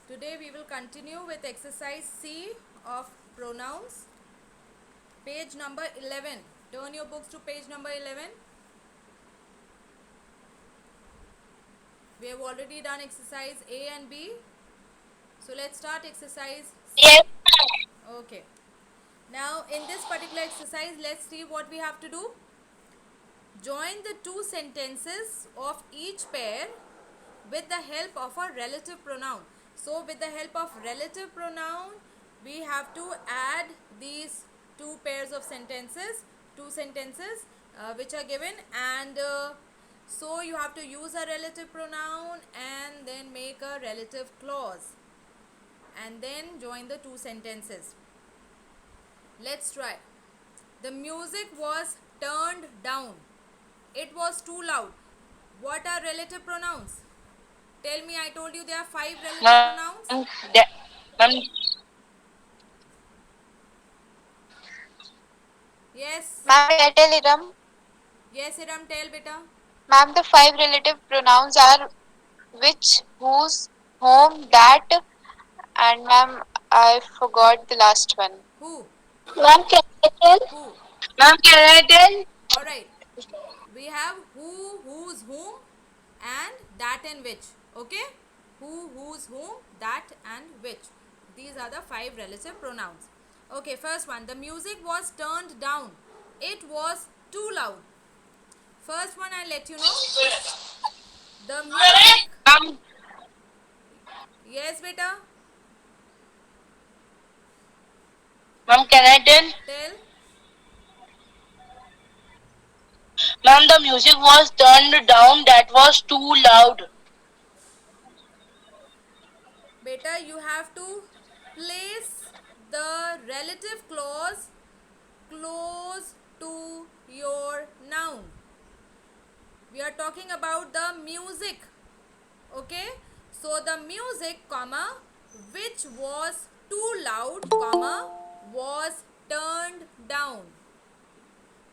Today we will continue with exercise C of pronouns. Page number 11. Turn your books to page number 11. We have already done exercise A and B. So let's start exercise C. Yes. Okay. Now in this particular exercise, let's see what we have to do. Join the two sentences of each pair with the help of a relative pronoun. So with the help of relative pronoun, we have to add these two pairs of sentences, which are given, and so you have to use a relative pronoun and then make a relative clause and then join the two sentences. Let's try. The music was turned down. It was too loud. What are relative pronouns? Tell me, I told you there are 5 relative pronouns. Ma'am, the- ma'am, Yes. ma'am, may I tell Iram? Yes, Iram, tell beta. Ma'am, the five relative pronouns are which, whose, whom, that, and ma'am, I forgot the last one. Who? Ma'am, can I tell? Who? Ma'am, can I tell? Alright. We have who, whose, whom, and that and which. Okay? Who, whose, whom, that and which. These are the 5 relative pronouns. Okay, first one. The music was turned down. It was too loud. First one, I'll let you know. The music. Ma'am, Yes, beta. ma'am, can I tell? Tell. Ma'am, the music was turned down. That was too loud. Beta, you have to place the relative clause close to your noun. We are talking about the music. Okay? So the music, comma, which was too loud, comma, was turned down.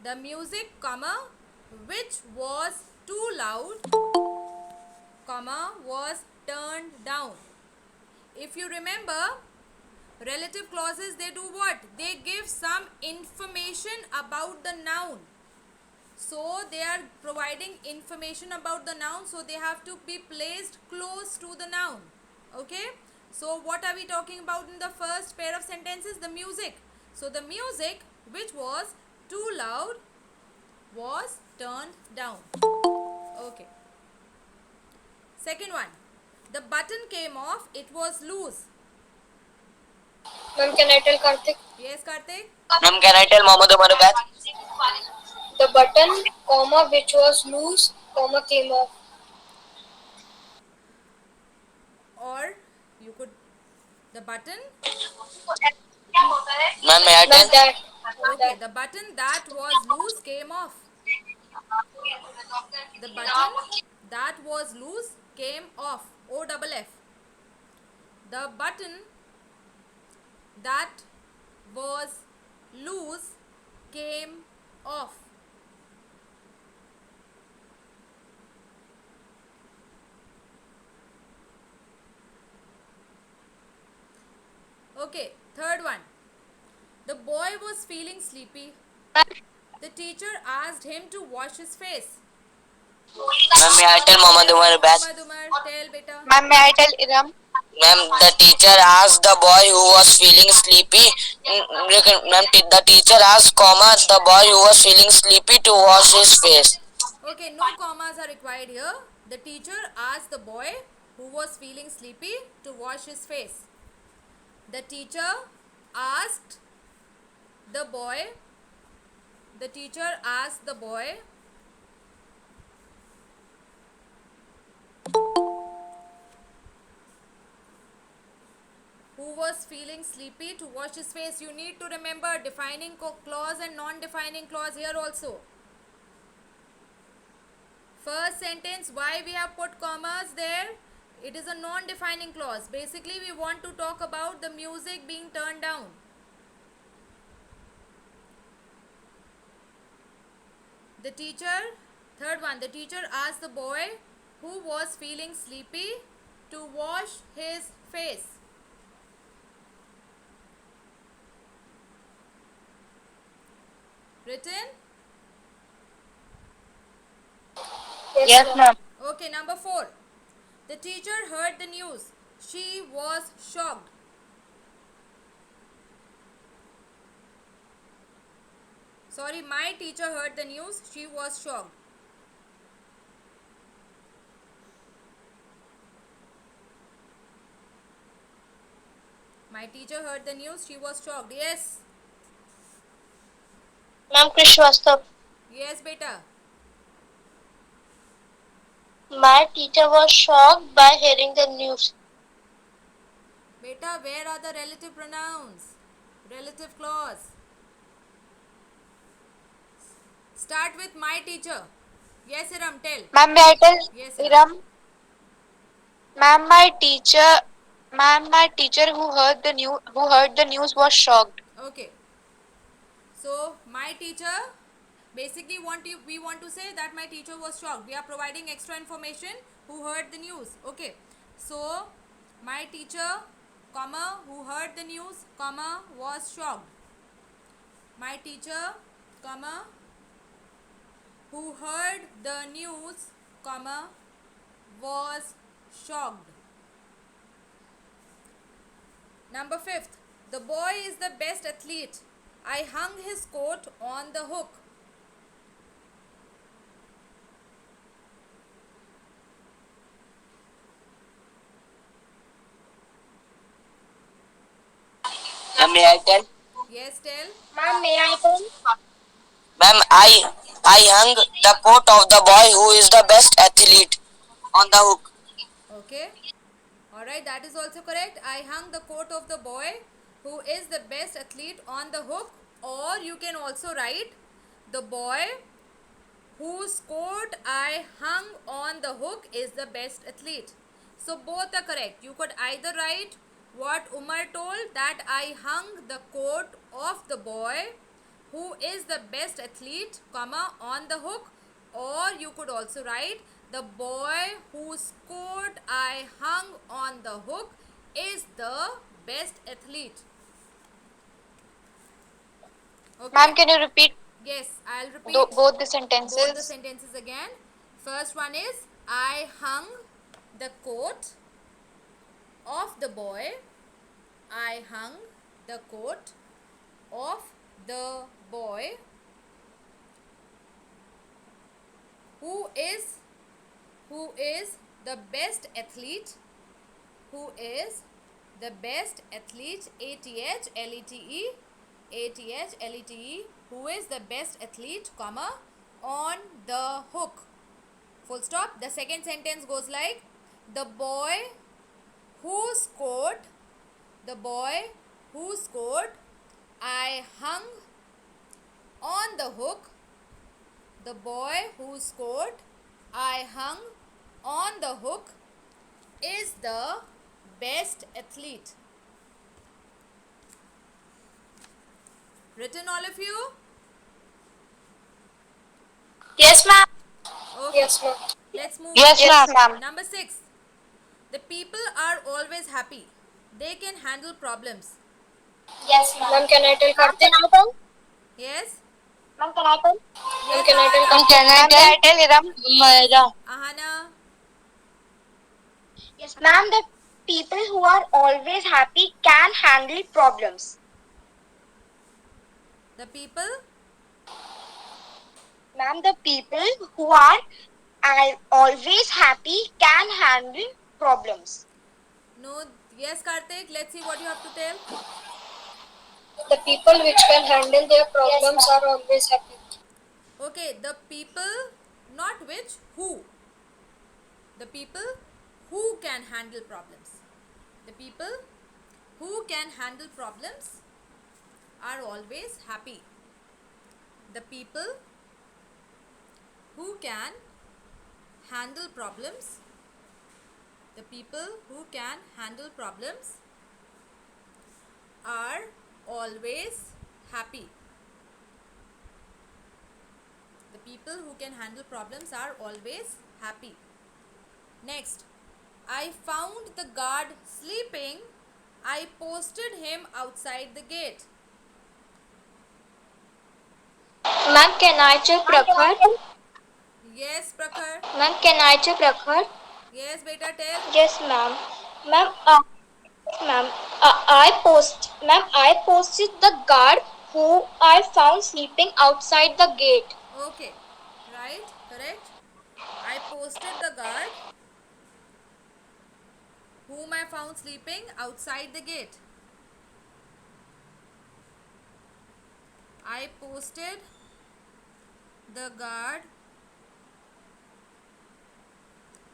The music, comma, which was too loud, comma, was turned down. If you remember, relative clauses, they do what? They give some information about the noun. So they are providing information about the noun, so they have to be placed close to the noun. Okay? So what are we talking about in the first pair of sentences? The music. So the music, which was too loud, was turned down. Okay. Second one. The button came off, it was loose. Ma'am, can I tell Karthik? Yes, Karthik? Ma'am, can I tell Mohammed Umar back? The button, comma, which was loose, comma, came off. Or you could, the button. Ma'am, may I tell? Okay, the button that was loose came off. The button that was loose came off. O double F. The button that was loose came off. Okay, third one. The boy was feeling sleepy. The teacher asked him to wash his face. Ma'am, may I tell Mohammed Umar back? Muhammad Umar, tell beta. Ma'am, may I tell Iram? Ma'am, the teacher asked the boy who was feeling sleepy. Ma'am, the teacher asked, comma, the boy who was feeling sleepy to wash his face. Okay, no commas are required here. The teacher asked the boy who was feeling sleepy to wash his face. The teacher asked the boy, the teacher asked the boy who was feeling sleepy to wash his face. You need to remember defining clause and non-defining clause here also. First sentence, why we have put commas there? It is a non-defining clause. Basically, we want to talk about the music being turned down. The teacher, third one, the teacher asked the boy who was feeling sleepy to wash wash his face? Written? Yes, ma'am. Okay, number 4. The teacher heard the news. She was shocked. Sorry, my teacher heard the news. She was shocked. My teacher heard the news. She was shocked. Yes. Ma'am, Krish Shrivastava. Yes, beta. My teacher was shocked by hearing the news. Beta, where are the relative pronouns? Relative clause. Start with my teacher. Yes, Iram, tell. Ma'am, may I tell? Yes, Iram. Ma'am, my teacher who heard the news was shocked. Okay. So, my teacher, basically we want to say that my teacher was shocked. We are providing extra information who heard the news. Okay. So, my teacher, comma, who heard the news, comma, was shocked. My teacher, comma, who heard the news, comma, was shocked. Number 5th, the boy is the best athlete. I hung his coat on the hook. May I tell? Yes, tell. Ma'am, may I tell? Ma'am, I hung the coat of the boy who is the best athlete on the hook. Okay. Alright, that is also correct. I hung the coat of the boy who is the best athlete on the hook. Or you can also write the boy whose coat I hung on the hook is the best athlete. So both are correct. You could either write what Umar told, that I hung the coat of the boy who is the best athlete, comma, on the hook, or you could also write the boy whose coat I hung on the hook is the best athlete. Okay. Ma'am, can you repeat Yes, I'll repeat both the sentences? both the sentences again. First one is, I hung the coat of the boy. I hung the coat of the boy who is the best athlete, who is the best athlete, ATHLETE, ATHLETE, who is the best athlete, comma, on the hook, full stop. The second sentence goes like, the boy whose coat I hung on the hook, the boy whose coat I hung on the hook is the best athlete. Written, all of you? Yes, ma'am. Okay. Yes, ma'am. Let's move Yes, ma'am. Number 6. The people are always happy. They can handle problems. Yes, ma'am. Can I tell Karthik? Yes? Ma'am, can I tell? Yes, Can I tell Ahana. Karthik? Can I tell Iram? Ahana. Yes, ma'am. The people who are always happy can handle problems. The people? Ma'am, the people who are always happy can handle problems. No. Yes, Karthik. Let's see what you have to tell. The people which can handle their problems are always happy. Okay, the people, not which, who. The people who can handle problems. The people who can handle problems are always happy. The people who can handle problems, the people who can handle problems are always happy. The people who can handle problems are always happy. Next, I found the guard sleeping. I posted him outside the gate. Ma'am, can I check Prakhar? Yes, Prakhar. Ma'am, can I check Prakhar? Yes, beta, tell. Yes, ma'am. Ma'am, ma'am, I posted the guard who I found sleeping outside the gate. Okay, right, correct. I posted the guard whom I found sleeping outside the gate. I posted the guard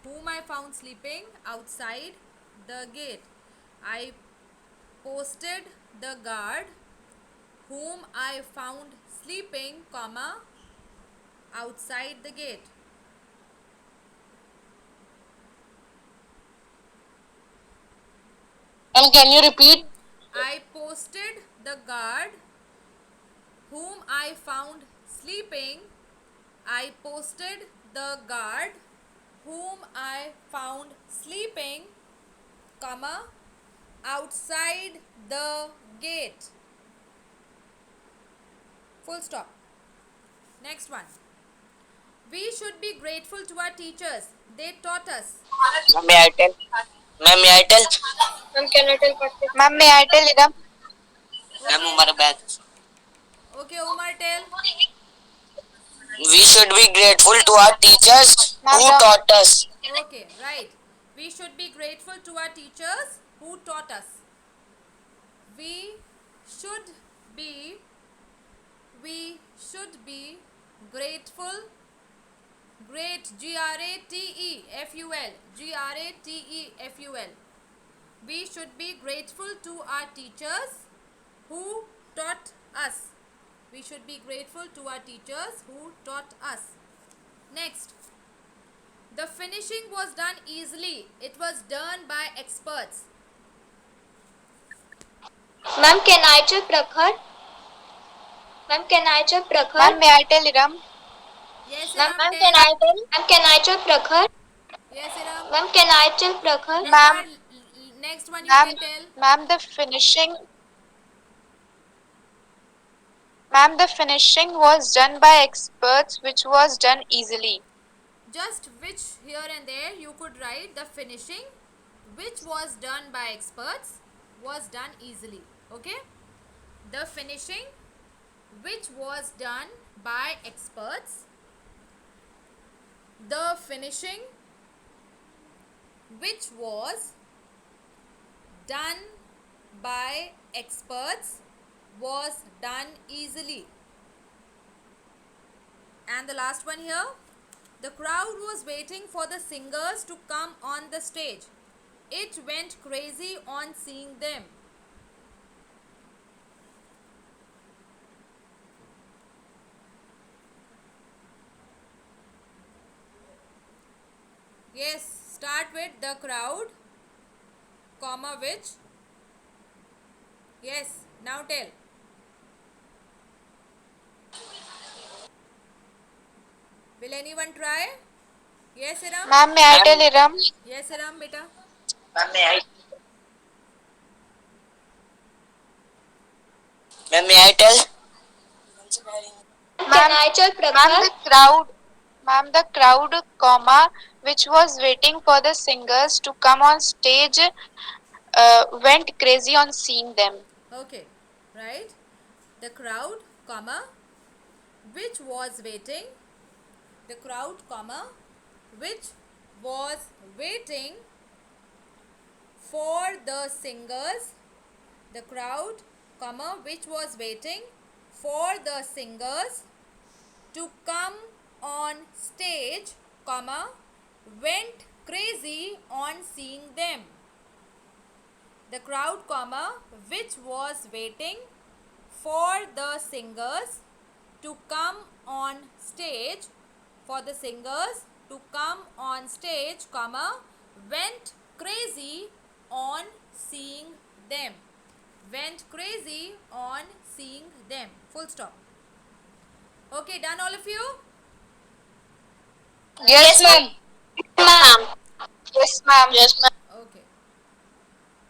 whom I found sleeping outside the gate. I posted the guard whom I found sleeping, comma, outside the gate. And can you repeat? I posted the guard whom I found sleeping. I posted the guard whom I found sleeping, comma, outside the gate. Full stop. Next one. We should be grateful to our teachers. They taught us. May I tell? Ma'am, may I tell? Ma'am, can I tell Prakhar? Ma'am, may I tell Idam? Ma'am, Okay, Umar bag. okay, Umar, tell. We should be grateful to our teachers who taught us. Okay, right. We should be grateful to our teachers who taught us. We should be grateful. Great, G-R-A-T-E-F-U-L. G-R-A-T-E-F-U-L. We should be grateful to our teachers who taught us. We should be grateful to our teachers who taught us. Next. The finishing was done easily. It was done by experts. Ma'am, can I check Prakhar? Ma'am, can I check Prakhar? Ma'am, may I tell Idam? Yes, Ma'am, Iram, can tell. I tell? Ma'am, can I check Prakhar? Yes, Iram. Ma'am, can I check Prakhar? Ma'am. Next one you Ma'am, can tell. ma'am, the finishing was done by experts, which was done easily. Just which here and there you could write the finishing which was done by experts was done easily. Okay? The finishing which was done by experts. The finishing which was done by experts was done easily. And the last one here. The crowd was waiting for the singers to come on the stage. It went crazy on seeing them. Yes, start with the crowd, comma which. Yes, now tell. Will anyone try? Yes, Iram? Ma'am, may I tell Idam? Yes, Iram, beta. Ma'am, may I? Ma'am, may I tell? Can I check Prakhar? Ma'am, the crowd, comma, which was waiting for the singers to come on stage, went crazy on seeing them. Okay, right? The crowd, comma, which was waiting. The crowd, comma, which was waiting for the singers. The crowd, comma, which was waiting for the singers to come on stage, comma, went crazy on seeing them. The crowd, comma, which was waiting for the singers to come on stage, for the singers to come on stage, comma, went crazy on seeing them. Went crazy on seeing them. Full stop. Okay, done all of you? Yes, ma'am. Ma'am. Yes, ma'am. Yes, ma'am.